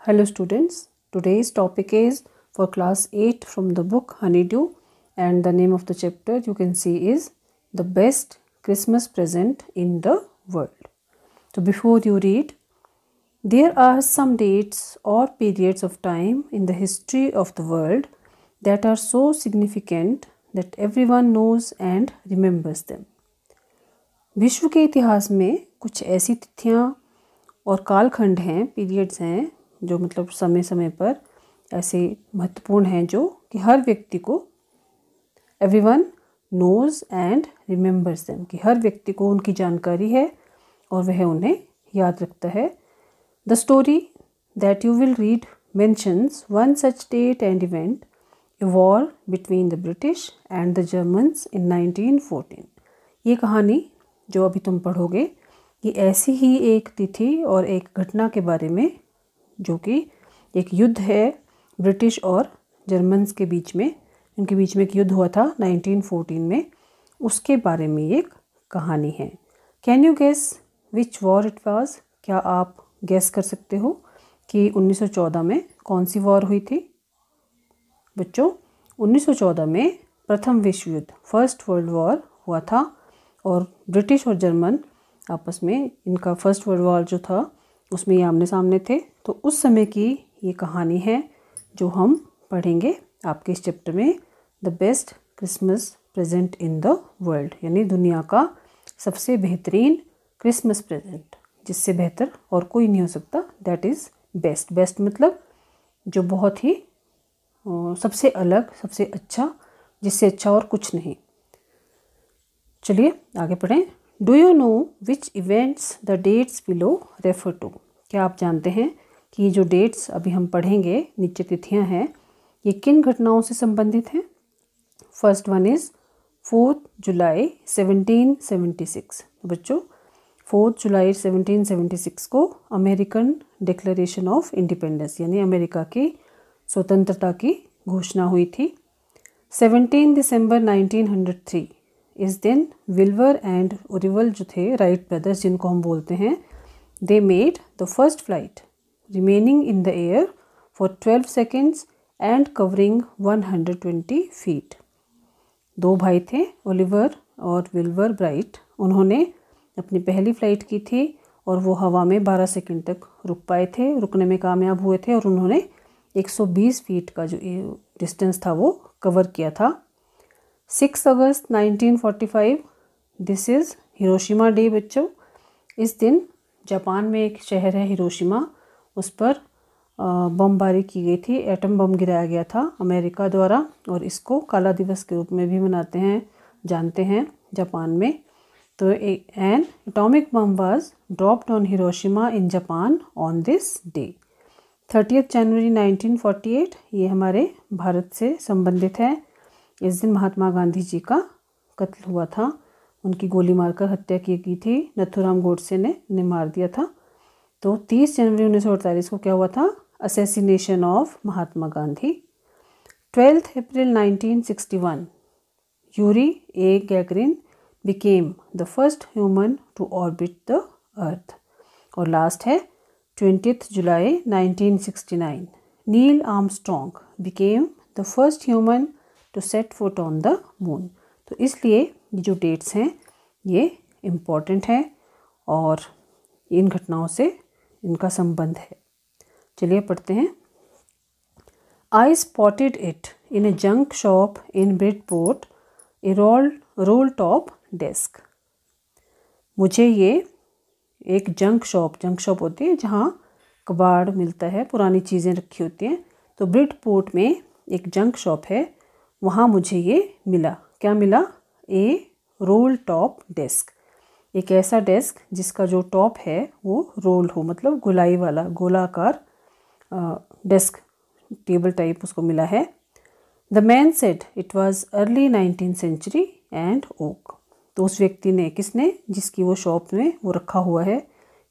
Hello students, today's topic is for class 8 from the book Honeydew, and the name of the chapter you can see is The Best Christmas Present in the World. So before you read, there are some dates or periods of time in the history of the world that are so significant that everyone knows and remembers them. विश्व के इतिहास में कुछ ऐसी तिथियां और कालखंड हैं, पीरियड्स हैं जो मतलब समय समय पर ऐसे महत्वपूर्ण हैं जो कि हर व्यक्ति को everyone knows and remembers them, कि हर व्यक्ति को उनकी जानकारी है और वह उन्हें याद रखता है. The story that you will read mentions one such date and event, a war between the British and the Germans in 1914. ये कहानी जो अभी तुम पढ़ोगे ये ऐसी ही एक तिथि और एक घटना के बारे में जो कि एक युद्ध है ब्रिटिश और जर्मन्स के बीच में. इनके बीच में एक युद्ध हुआ था 1914 में, उसके बारे में एक कहानी है. Can you guess which war it was? क्या आप गेस कर सकते हो कि 1914 में कौन सी वॉर हुई थी? बच्चों, 1914 में प्रथम विश्व युद्ध, फर्स्ट वर्ल्ड वॉर हुआ था और ब्रिटिश और जर्मन आपस में, इनका फर्स्ट वर्ल्ड वॉर जो था उसमें ये आमने सामने थे. तो उस समय की ये कहानी है जो हम पढ़ेंगे आपके इस चैप्टर में, the best Christmas present in the world, यानी दुनिया का सबसे बेहतरीन क्रिसमस प्रेजेंट, जिससे बेहतर और कोई नहीं हो सकता. That is best. बेस्ट मतलब जो बहुत ही सबसे अलग, सबसे अच्छा, जिससे अच्छा और कुछ नहीं. चलिए आगे पढ़ें. Do you know which events the dates below refer to? क्या आप जानते हैं कि ये जो डेट्स अभी हम पढ़ेंगे, नीचे तिथियां हैं, ये किन घटनाओं से संबंधित हैं? फर्स्ट वन इज़ 4 जुलाई 1776. बच्चों, 4 जुलाई 1776 को अमेरिकन डिक्लेरेशन ऑफ इंडिपेंडेंस, यानी अमेरिका की स्वतंत्रता की घोषणा हुई थी. 17 दिसंबर 1903 इस दिन विल्वर एंड ओरिवल जो थे, राइट ब्रदर्स जिनको हम बोलते हैं, they made the first flight remaining in the air for 12 seconds and covering 120 feet. दो भाई थे, ओलिवर और विल्वर ब्राइट. उन्होंने अपनी पहली फ़्लाइट की थी और वो हवा में 12 सेकेंड तक रुक पाए थे, रुकने में कामयाब हुए थे और उन्होंने 120 फीट का जो डिस्टेंस था वो कवर किया था. 6 अगस्त 1945, दिस इज़ हिरोशिमा डे. बच्चों, इस दिन जापान में एक शहर है हिरोशिमा, उस पर बमबारी की गई थी, एटम बम गिराया गया था अमेरिका द्वारा, और इसको काला दिवस के रूप में भी मनाते हैं, जानते हैं जापान में. तो N atomic bomb was dropped on Hiroshima in Japan on this day. 30 जनवरी 1948, ये हमारे भारत से संबंधित है. इस दिन महात्मा गांधी जी का कत्ल हुआ था, उनकी गोली मारकर हत्या की गई थी, नथुराम गोडसे ने उन्हें मार दिया था. तो 30 जनवरी 1948 को क्या हुआ था? Assassination of Mahatma Gandhi. 12 April 1961, Yuri A Gagarin became the first human to orbit the earth. और लास्ट है 20 July 1969, Neil Armstrong became the first human to set foot on the moon. तो इसलिए ये जो डेट्स हैं ये इम्पॉर्टेंट हैं और इन घटनाओं से इनका संबंध है. चलिए पढ़ते हैं. आई spotted it in A junk shop in Bridport, A role top desk. मुझे ये एक जंक शॉप होती है जहाँ कबाड़ मिलता है, पुरानी चीज़ें रखी होती हैं. तो ब्रिडपोर्ट में एक जंक शॉप है, वहाँ मुझे ये मिला. क्या मिला? ए रोल टॉप डेस्क, एक ऐसा डेस्क जिसका जो टॉप है वो रोल हो, मतलब गोलाई वाला, गोलाकार डेस्क, टेबल टाइप उसको मिला है. The man said it was early 19th century and oak. तो उस व्यक्ति ने, किसने? जिसकी वो शॉप में वो रखा हुआ है,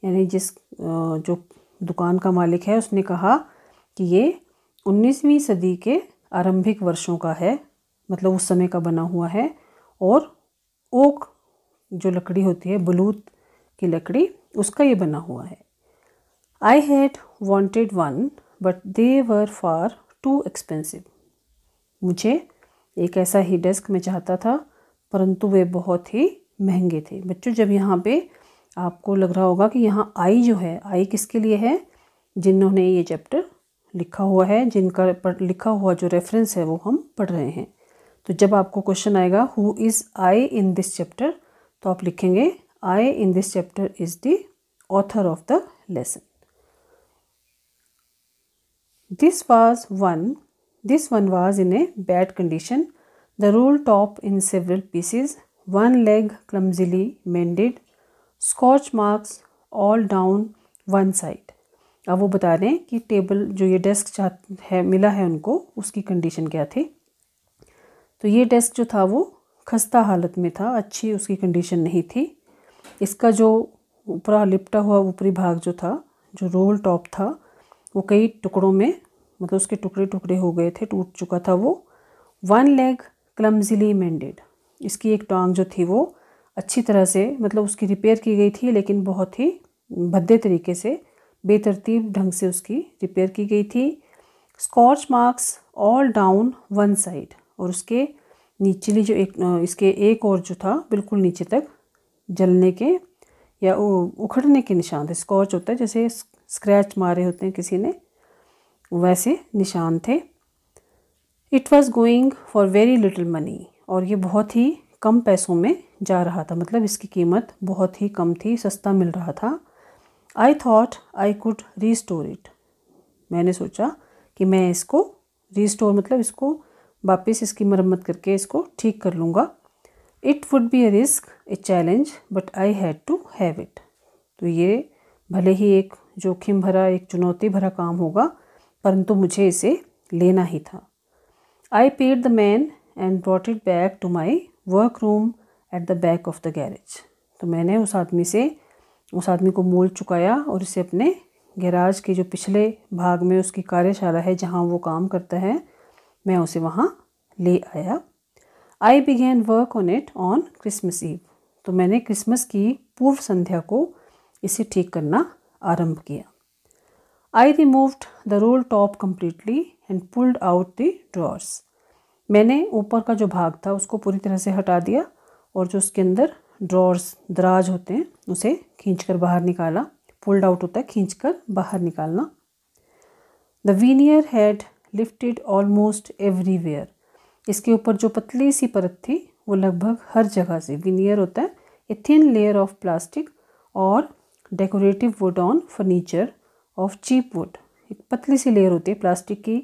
यानी जिस जो दुकान का मालिक है, उसने कहा कि ये 19वीं सदी के आरंभिक वर्षों का है, मतलब उस समय का बना हुआ है और ओक जो लकड़ी होती है, बलूत की लकड़ी, उसका ये बना हुआ है। I had wanted one but they were far too expensive. मुझे एक ऐसा ही डेस्क मैं चाहता था, परंतु वे बहुत ही महंगे थे। बच्चों, जब यहाँ पे आपको लग रहा होगा कि यहाँ आई जो है, आई किसके लिए है? जिन्होंने ये चैप्टर लिखा हुआ है, जिनका लिखा हुआ जो रेफरेंस है वो हम पढ़ रहे हैं। तो जब आपको क्वेश्चन आएगा who is I in this chapter, तो आप लिखेंगे I in this chapter is the author of the lesson. This one was in a bad condition. The roll top in several pieces, one leg clumsily mended, scorch marks all down one side. अब वो बता रहे हैं कि table जो ये desk है मिला है उनको, उसकी कंडीशन क्या थी। तो ये डेस्क जो था वो खस्ता हालत में था, अच्छी उसकी कंडीशन नहीं थी। इसका जो ऊपरा लिपटा हुआ ऊपरी भाग जो था, जो रोल टॉप था, वो कई टुकड़ों में, मतलब उसके टुकड़े टुकड़े हो गए थे, टूट चुका था वो। वन लेग क्लमजिली मेंडेड, इसकी एक टांग जो थी वो अच्छी तरह से, मतलब उसकी रिपेयर की गई थी, लेकिन बहुत ही भद्दे तरीके से, बेतरतीब ढंग से उसकी रिपेयर की गई थी। Scorch marks all down one side, और उसके नीचली जो एक इसके एक और जो था बिल्कुल नीचे तक जलने के या उखड़ने के निशान थे। स्कॉच होता है जैसे स्क्रैच मारे होते हैं किसी ने, वैसे निशान थे। It was going for very little money, और ये बहुत ही कम पैसों में जा रहा था, मतलब इसकी कीमत बहुत ही कम थी, सस्ता मिल रहा था। I thought I could restore it, मैंने सोचा कि मैं इसको रीस्टोर मतलब इसको वापस इसकी मरम्मत करके इसको ठीक कर लूँगा। It would be a risk, a challenge, but I had to have it. तो ये भले ही एक जोखिम भरा, एक चुनौती भरा काम होगा, परंतु मुझे इसे लेना ही था। I paid the man and brought it back to my work room at the back of the garage. तो मैंने उस आदमी को मोल चुकाया और इसे अपने गैराज के जो पिछले भाग में उसकी कार्यशाला है जहाँ वो काम करता है, मैं उसे वहाँ ले आया। I began work on it on Christmas eve. तो मैंने क्रिसमस की पूर्व संध्या को इसे ठीक करना आरंभ किया। I removed the roll top completely and pulled out the drawers. मैंने ऊपर का जो भाग था उसको पूरी तरह से हटा दिया, और जो उसके अंदर ड्रॉर्स, दराज होते हैं, उसे खींचकर बाहर निकाला। पुल्ड आउट होता है खींचकर बाहर निकालना। The veneer had lifted almost everywhere. इसके ऊपर जो पतली सी परत थी वो लगभग हर जगह से, वीनियर होता है a thin layer of plastic और decorative wood on furniture of cheap wood. एक पतली सी लेयर होती है प्लास्टिक की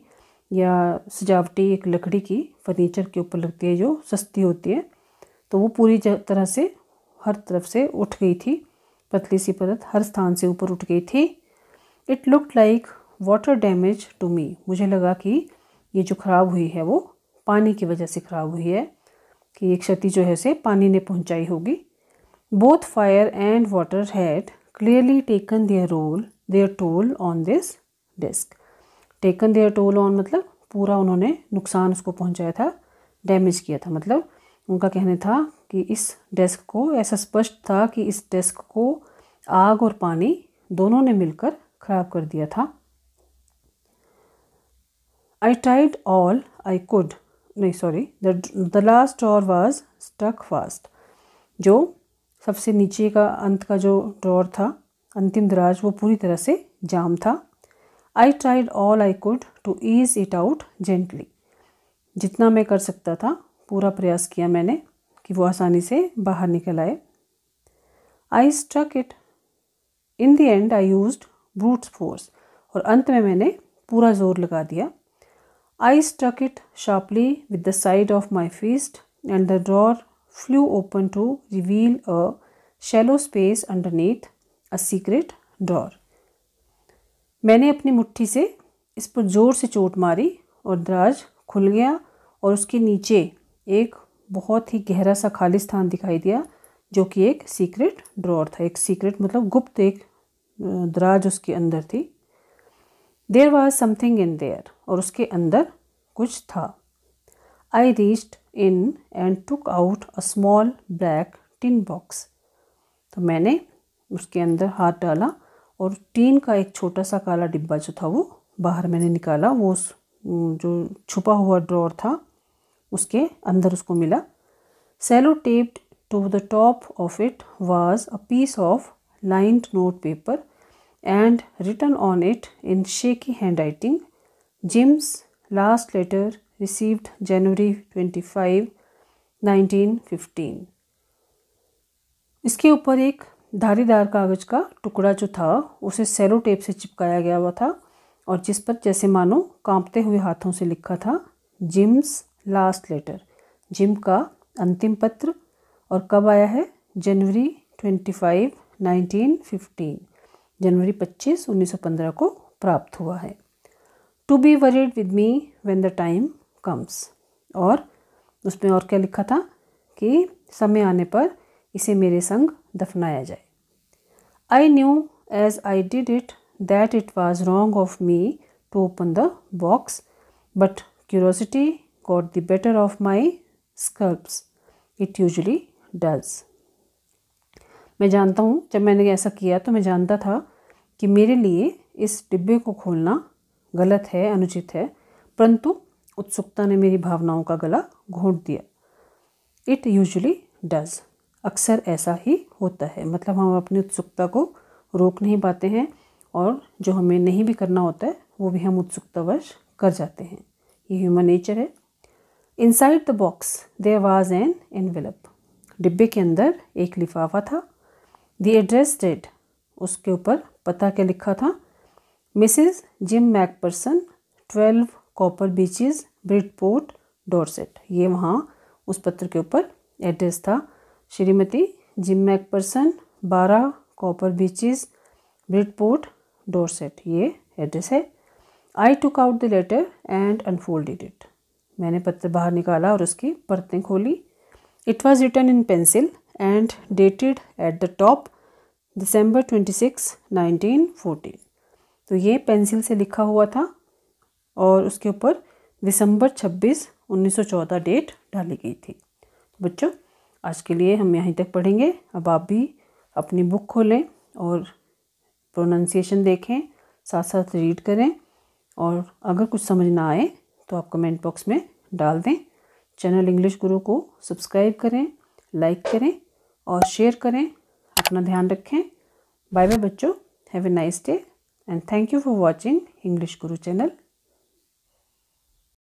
या सजावटी एक लकड़ी की, फर्नीचर के ऊपर लगती है जो सस्ती होती है। तो वो पूरी तरह से हर तरफ से उठ गई थी, पतली सी परत हर स्थान से ऊपर उठ गई थी। It looked like water damage to me. मुझे लगा कि ये जो ख़राब हुई है वो पानी की वजह से ख़राब हुई है, कि एक क्षति जो है उसे पानी ने पहुंचाई होगी। Both fire and water had clearly taken their toll on this desk. Taken their toll on मतलब पूरा उन्होंने नुकसान उसको पहुंचाया था, डैमेज किया था। मतलब उनका कहना था कि इस डेस्क को, ऐसा स्पष्ट था कि इस डेस्क को आग और पानी दोनों ने मिलकर ख़राब कर दिया था। I tried all I could, नहीं sorry, the last drawer was stuck fast. जो सबसे नीचे का अंत का जो ड्रॉर था, अंतिम दराज, वो पूरी तरह से जाम था। I tried all I could to ease it out gently. जितना मैं कर सकता था पूरा प्रयास किया मैंने कि वो आसानी से बाहर निकल आए। I struck it, in the end I used brute force, और अंत में मैंने पूरा जोर लगा दिया। I struck it sharply with the side of my fist and the drawer flew open to reveal a shallow space underneath a secret drawer. मैंने अपनी मुट्ठी से इस पर जोर से चोट मारी और दराज खुल गया, और उसके नीचे एक बहुत ही गहरा सा खाली स्थान दिखाई दिया, जो कि एक सीक्रेट ड्रॉर था। एक सीक्रेट मतलब गुप्त एक दराज उसके अंदर थी। There was something in there, और उसके अंदर कुछ था। I reached in and took out a small black tin box. तो मैंने उसके अंदर हाथ डाला और टीन का एक छोटा सा काला डिब्बा जो था वो बाहर मैंने निकाला। वो जो छुपा हुआ ड्रॉर था उसके अंदर उसको मिला। सेलो taped to the top of it was a piece of lined note paper and written on it in shaky handwriting, Jim's last letter received January 25, 1915. इसके ऊपर एक धारीदार कागज का टुकड़ा जो था उसे सेलो टेप से चिपकाया गया हुआ था और जिस पर जैसे मानो कांपते हुए हाथों से लिखा था जिम्स लास्ट लेटर, जिम का अंतिम पत्र। और कब आया है? जनवरी 25, 1915, जनवरी 25, 1915 को प्राप्त हुआ है। To be worried with me when the time comes, और उसमें और क्या लिखा था कि समय आने पर इसे मेरे संग दफनाया जाए। I knew as I did it that it was wrong of me to open the box, but curiosity got the better of my scruples, it usually does. मैं जानता हूँ जब मैंने ऐसा किया तो मैं जानता था कि मेरे लिए इस डिब्बे को खोलना गलत है, अनुचित है, परंतु उत्सुकता ने मेरी भावनाओं का गला घोंट दिया। इट यूजुअली डज, अक्सर ऐसा ही होता है। मतलब हम अपनी उत्सुकता को रोक नहीं पाते हैं और जो हमें नहीं भी करना होता है वो भी हम उत्सुकतावश कर जाते हैं। ये ह्यूमन नेचर है। Inside the box there was an envelope, डिब्बे के अंदर एक लिफाफा था। द एड्रेस रेड, उसके ऊपर पता क्या लिखा था? Mrs Jim McPherson, 12 Copper Beeches, Bridport, Dorset. ये वहाँ उस पत्र के ऊपर एड्रेस था। श्रीमती Jim McPherson, 12 Copper Beeches, Bridport, Dorset, ये एड्रेस है। I took out the letter and unfolded it, मैंने पत्र बाहर निकाला और उसकी परतें खोली। It was written in pencil and dated at the top December 26, 1914. तो ये पेंसिल से लिखा हुआ था और उसके ऊपर दिसंबर 26, 1914 डेट डाली गई थी। तो बच्चों आज के लिए हम यहीं तक पढ़ेंगे। अब आप भी अपनी बुक खोलें और प्रोनाउंसिएशन देखें, साथ साथ रीड करें, और अगर कुछ समझ ना आए तो आप कमेंट बॉक्स में डाल दें। चैनल इंग्लिश गुरु को सब्सक्राइब करें, लाइक करें और शेयर करें। अपना ध्यान रखें। बाय बाय बच्चों, have a nice day and thank you for watching English Guru channel.